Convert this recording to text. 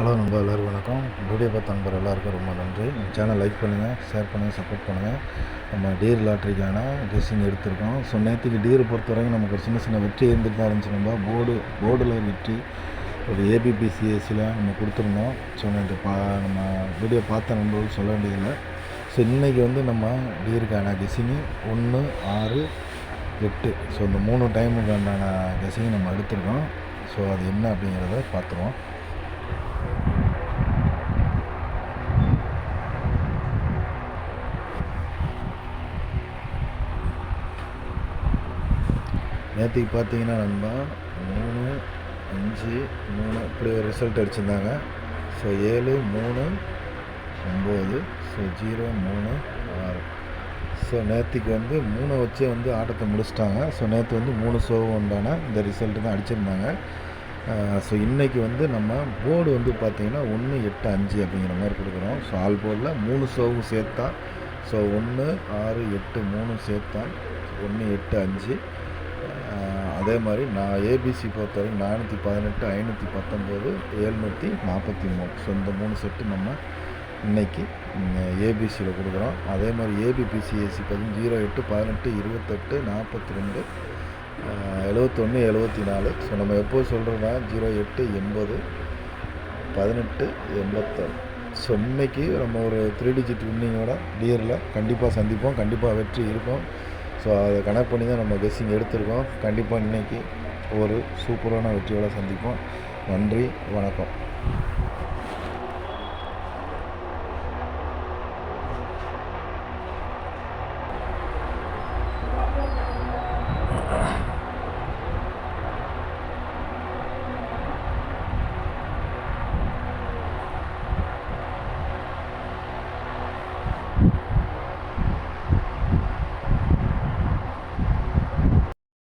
Hello நண்பா, எல்லோருக்கும் வணக்கம். வீடியோ பார்த்த நண்பர் எல்லாருக்கும் ரொம்ப நன்றி. சேனல் லைக் பண்ணுங்கள், ஷேர் பண்ணுங்கள், சப்போர்ட் பண்ணுங்கள். நம்ம டீர் லாட்ரிக்கான கெஸ்ஸிங் எடுத்திருக்கோம். ஸோ நேற்றுக்கு டீரை பொறுத்த வரைக்கும் நமக்கு ஒரு சின்ன சின்ன வெற்றி இருந்துட்டு தான் இருந்துச்சு. நம்ம போர்டில் ஒரு வெற்றி, ஒரு ஏபிபிசிஎஸ்சியில் நம்ம கொடுத்துருந்தோம். ஸோ நேற்று நம்ம வீடியோ பார்த்த நண்பர்கள் சொல்ல வேண்டியதில்லை. ஸோ இன்றைக்கி நம்ம டீருக்கான கெஸ்ஸிங்கு 1, 6, 8, ஸோ இந்த 3 டைமுக்கான கெஸ்ஸிங் நம்ம எடுத்திருக்கோம். ஸோ அது என்ன அப்படிங்கிறத பார்த்துருவோம். நேற்றுக்கு பார்த்தீங்கன்னா நண்பா 3, 5, 3 இப்படி ஒரு ரிசல்ட் அடிச்சிருந்தாங்க. So 7, 3, 9, so 0, 3, 6. ஸோ நேற்றுக்கு 3 வச்சே ஆட்டத்தை முடிச்சிட்டாங்க. ஸோ நேற்று 3 ஷோவு உண்டான இந்த ரிசல்ட்டு தான் அடிச்சிருந்தாங்க. ஸோ இன்றைக்கி நம்ம போர்டு பார்த்திங்கன்னா 1, 8, 5 அப்படிங்கிற மாதிரி கொடுக்குறோம். ஸோ ஆல் போர்டில் 3 ஷோவும் சேர்த்தா, ஸோ 1, 6, 8 3 சேர்த்தா 1, 8, 5. அதே மாதிரி நான் ஏபிசி பொறுத்தவரைக்கும் 418, 519, 743. ஸோ இந்த 3 செட்டு நம்ம இன்றைக்கி ஏபிசியில் கொடுக்குறோம். அதே மாதிரி ஏபிபிசிஎஸ்சி 08, 18, 28, 42, 71, 74. ஸோ நம்ம எப்போது சொல்கிறோன்னா 08, 80, 18, 86. ஸோ இன்றைக்கி நம்ம ஒரு 3 டிஜிட் வின்னிங்கோட டீரில் கண்டிப்பாக சந்திப்போம். கண்டிப்பாக வெற்றி இருக்கும். ஸோ அதை கனெக்ட் பண்ணி தான் நம்ம கெஸ்ஸிங் எடுத்திருக்கோம். கண்டிப்பாக இன்றைக்கி ஒரு சூப்பரான வெற்றியோடு சந்திப்போம். நன்றி, வணக்கம்.